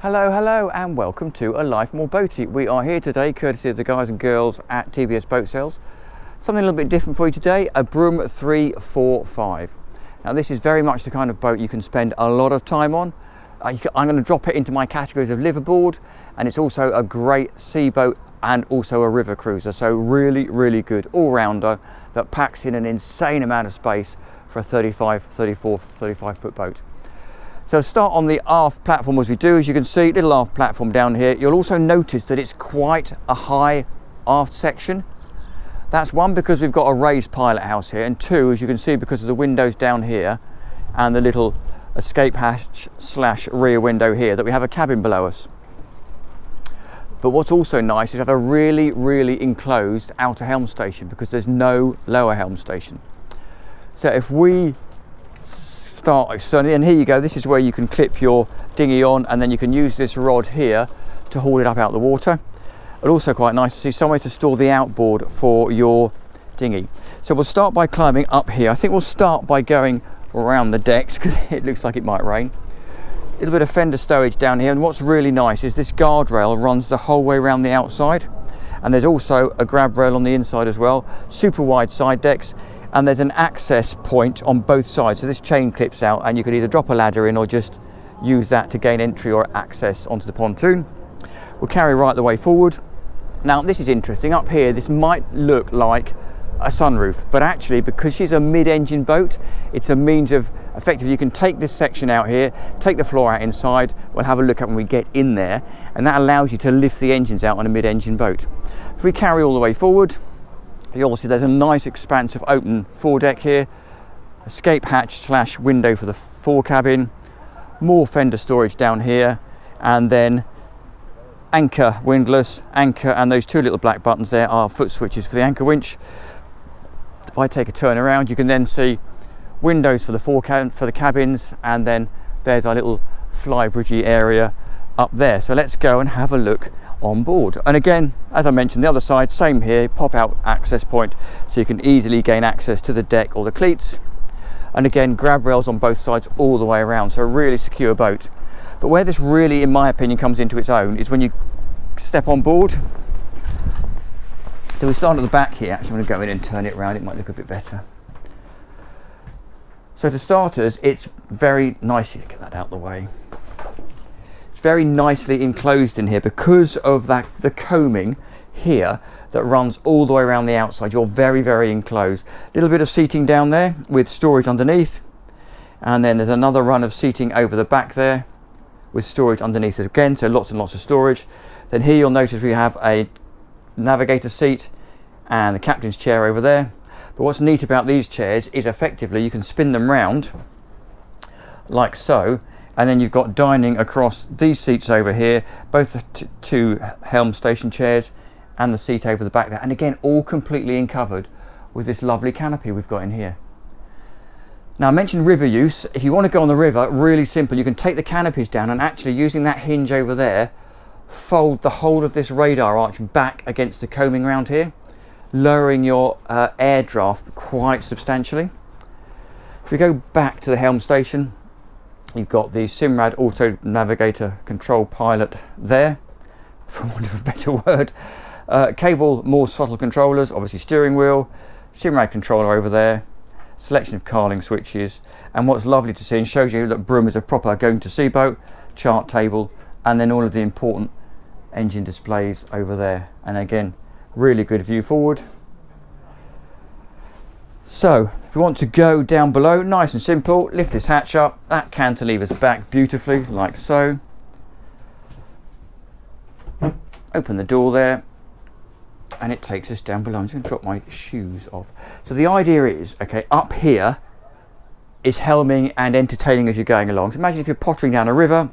Hello, hello, and welcome to A Life More Boaty. We are here today, courtesy of the guys and girls at TBS Boat Sales. Something a little bit different for you today, a Broom 345. Now this is very much the kind of boat you can spend a lot of time on. I'm going to drop it into my categories of liverboard, and it's also a great sea boat and also a river cruiser. So really good all-rounder that packs in an insane amount of space for a 35 foot boat. So start on the aft platform as we do. As you can see, little aft platform down here. You'll also notice that it's quite a high aft section. That's one, because we've got a raised pilot house here, and two, as you can see, because of the windows down here and the little escape hatch / rear window here, that we have a cabin below us. But what's also nice is to have a really enclosed outer helm station, because there's no lower helm station. So if we start externally, and here you go, this is where you can clip your dinghy on, and then you can use this rod here to haul it up out the water. But also quite nice to see somewhere to store the outboard for your dinghy. So we'll start by climbing up here. I think we'll start by going around the decks because it looks like it might rain. A little bit of fender stowage down here, and what's really nice is this guardrail runs the whole way around the outside, and there's also a grab rail on the inside as well. Super wide side decks, and there's an access point on both sides, so this chain clips out and you could either drop a ladder in or just use that to gain entry or access onto the pontoon. We'll carry right the way forward. Now this is interesting. Up here this might look like a sunroof, but actually, because she's a mid-engine boat, it's a means of effectively, you can take this section out here, take the floor out inside. We'll have a look at when we get in there, and that allows you to lift the engines out on a mid-engine boat. If we carry all the way forward, you'll see there's a nice expanse of open foredeck here, escape hatch / window for the fore cabin, more fender storage down here, and then anchor windlass, anchor, and those two little black buttons there are foot switches for the anchor winch. If I take a turn around, you can then see windows for the for the cabins, and then there's our little flybridgey area up there. So let's go and have a look on board. And again, as I mentioned, the other side, same here, pop out access point, so you can easily gain access to the deck or the cleats. And again, grab rails on both sides all the way around, so a really secure boat. But where this really, in my opinion, comes into its own is when you step on board. So we start at the back here. Actually, I'm going to go in and turn it around, it might look a bit better. So for starters, it's very nice, you get that out of the way. It's very nicely enclosed in here because of the coaming here that runs all the way around the outside. You're very enclosed. A little bit of seating down there with storage underneath, and then there's another run of seating over the back there with storage underneath again, so lots and lots of storage. Then here you'll notice we have a navigator seat and the captain's chair over there. But what's neat about these chairs is effectively you can spin them round like so, and then you've got dining across these seats over here, both the two helm station chairs and the seat over the back there, and again all completely covered with this lovely canopy we've got in here. Now I mentioned river use. If you want to go on the river, really simple, you can take the canopies down and actually, using that hinge over there, fold the whole of this radar arch back against the coaming around here, lowering your air draft quite substantially. If we go back to the helm station, you've got the Simrad Auto Navigator Control Pilot there, for want of a better word. Cable Morse throttle controllers, obviously steering wheel, Simrad controller over there, selection of carling switches, and what's lovely to see and shows you that Broom is a proper going to sea boat, chart table, and then all of the important engine displays over there. And again, really good view forward. So if we want to go down below, nice and simple, lift this hatch up, that cantilever's back beautifully like so, open the door there, and it takes us down below. I'm just going to drop my shoes off. So the idea is, okay, up here is helming and entertaining as you're going along. So imagine if you're pottering down a river,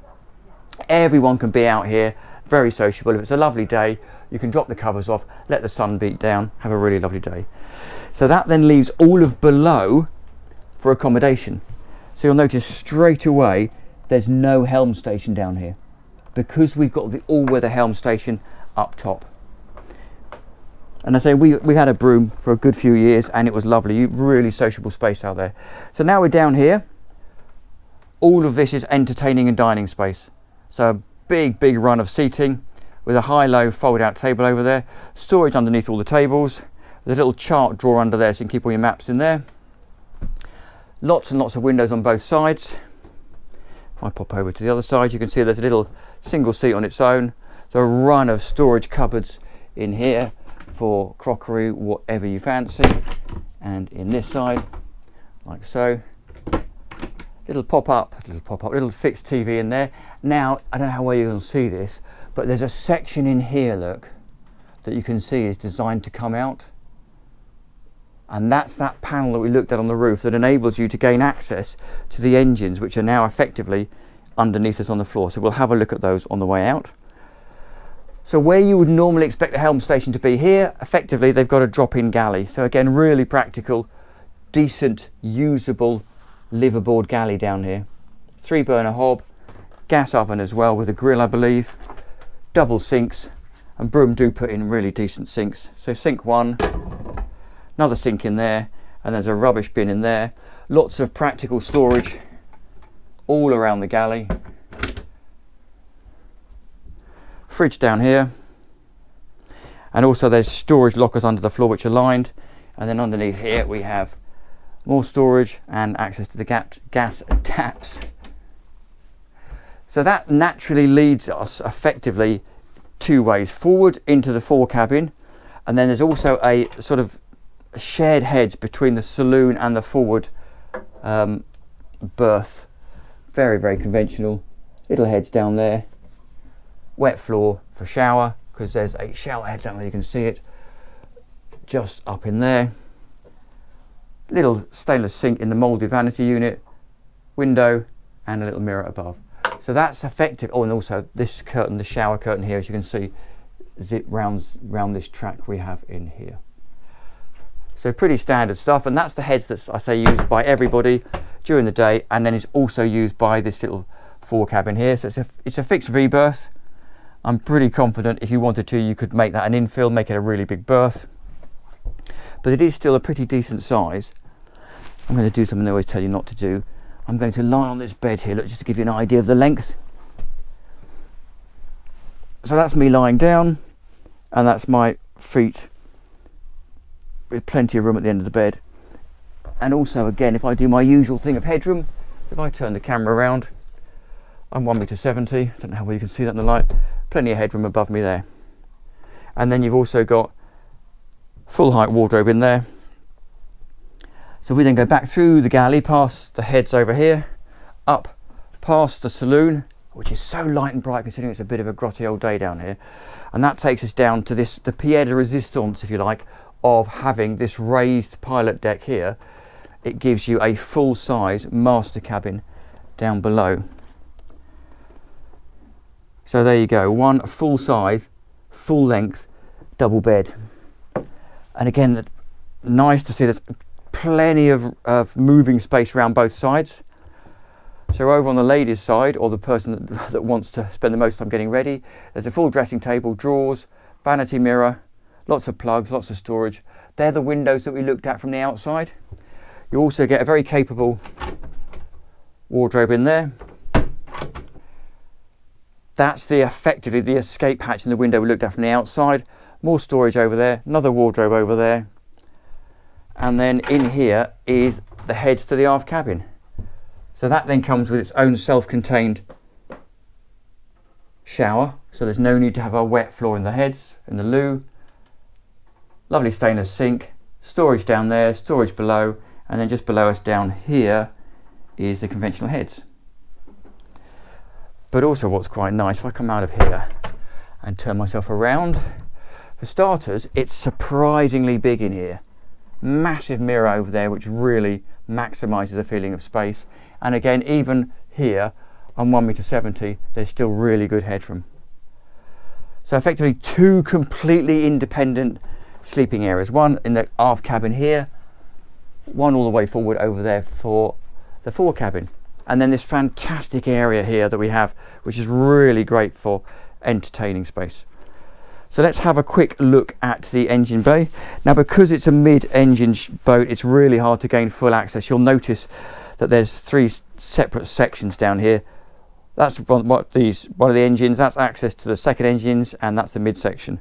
everyone can be out here, very sociable. If it's a lovely day, you can drop the covers off, let the sun beat down, have a really lovely day. So that then leaves all of below for accommodation. So you'll notice straight away there's no helm station down here, because we've got the all-weather helm station up top. And I say we had a Broom for a good few years, and it was lovely, really sociable space out there. So now we're down here. All of this is entertaining and dining space. So big run of seating with a high-low fold-out table over there, storage underneath all the tables, with a little chart drawer under there so you can keep all your maps in there. Lots and lots of windows on both sides. If I pop over to the other side, you can see there's a little single seat on its own. So a run of storage cupboards in here for crockery, whatever you fancy. And in this side, like so. Little fixed TV in there. Now, I don't know how well you can see this, but there's a section in here, look, that you can see is designed to come out. And that's that panel that we looked at on the roof that enables you to gain access to the engines, which are now effectively underneath us on the floor. So we'll have a look at those on the way out. So where you would normally expect a helm station to be here, effectively they've got a drop-in galley. So again, really practical, decent, usable, liveaboard galley down here. 3-burner hob, gas oven as well with a grill, I believe, double sinks, and Broom do put in really decent sinks. So sink 1, another sink in there, and there's a rubbish bin in there. Lots of practical storage all around the galley. Fridge down here, and also there's storage lockers under the floor which are lined, and then underneath here we have more storage and access to the gas taps. So that naturally leads us effectively 2 ways: forward into the fore cabin, and then there's also a sort of shared heads between the saloon and the forward berth. Very conventional. Little heads down there. Wet floor for shower, because there's a shower head down there, you can see it just up in there. Little stainless sink in the moulded vanity unit, window, and a little mirror above. So that's effective. Oh, and also this curtain, the shower curtain here, as you can see, zip round this track we have in here. So pretty standard stuff, and that's the heads that I say used by everybody during the day, and then it's also used by this little fore cabin here. So it's a fixed V berth. I'm pretty confident if you wanted to, you could make that an infill, make it a really big berth. But it is still a pretty decent size. I'm going to do something I always tell you not to do. I'm going to lie on this bed here, look, just to give you an idea of the length. So that's me lying down, and that's my feet with plenty of room at the end of the bed. And also, again, if I do my usual thing of headroom, if I turn the camera around, I'm 1.70 m. Don't know how well you can see that in the light. Plenty of headroom above me there. And then you've also got full height wardrobe in there. So we then go back through the galley, past the heads over here, up past the saloon, which is so light and bright considering it's a bit of a grotty old day down here. And that takes us down to this, the pied de resistance, if you like, of having this raised pilot deck here. It gives you a full size master cabin down below. So there you go, one full size, full length, double bed. And again, nice to see there's plenty of moving space around both sides. So over on the ladies' side, or the person that wants to spend the most time getting ready, there's a full dressing table, drawers, vanity mirror, lots of plugs, lots of storage. They're the windows that we looked at from the outside. You also get a very capable wardrobe in there. That's effectively the escape hatch in the window we looked at from the outside. More storage over there, another wardrobe over there. And then in here is the heads to the aft cabin. So that then comes with its own self-contained shower. So there's no need to have a wet floor in the heads, in the loo. Lovely stainless sink, storage down there, storage below, and then just below us down here is the conventional heads. But also what's quite nice, if I come out of here and turn myself around, for starters, it's surprisingly big in here. Massive mirror over there, which really maximises the feeling of space. And again, even here, I'm 1.70 m, there's still really good headroom. So effectively 2 completely independent sleeping areas. One in the aft cabin here, one all the way forward over there for the fore cabin. And then this fantastic area here that we have, which is really great for entertaining space. So let's have a quick look at the engine bay. Now, because it's a mid-engine boat, it's really hard to gain full access. You'll notice that there's 3 separate sections down here. That's one of the engines. That's access to the second engines, and that's the midsection.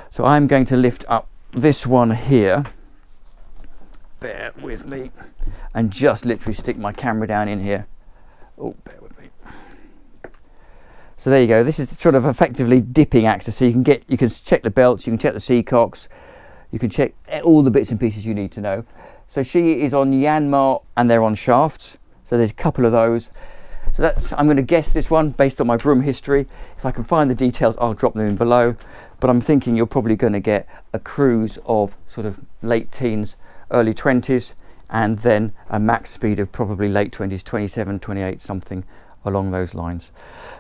So I'm going to lift up this one here, bear with me, and just literally stick my camera down in here. Oh, bear with me. So there you go. This is sort of effectively dipping access, so you can check the belts, you can check the seacocks, you can check all the bits and pieces you need to know. So she is on Yanmar, and they're on shafts, so there's a couple of those. So I'm going to guess this one based on my Broom history. If I can find the details, I'll drop them in below. But I'm thinking you're probably going to get a cruise of sort of late teens, early 20s, and then a max speed of probably late 20s, 27, 28, something along those lines.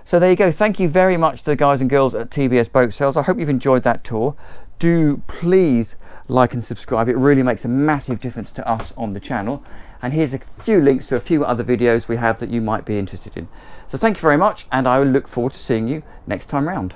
So there you go. Thank you very much to the guys and girls at TBS Boat Sales. I hope you've enjoyed that tour. Do please like and subscribe. It really makes a massive difference to us on the channel. And here's a few links to a few other videos we have that you might be interested in. So thank you very much, and I will look forward to seeing you next time round.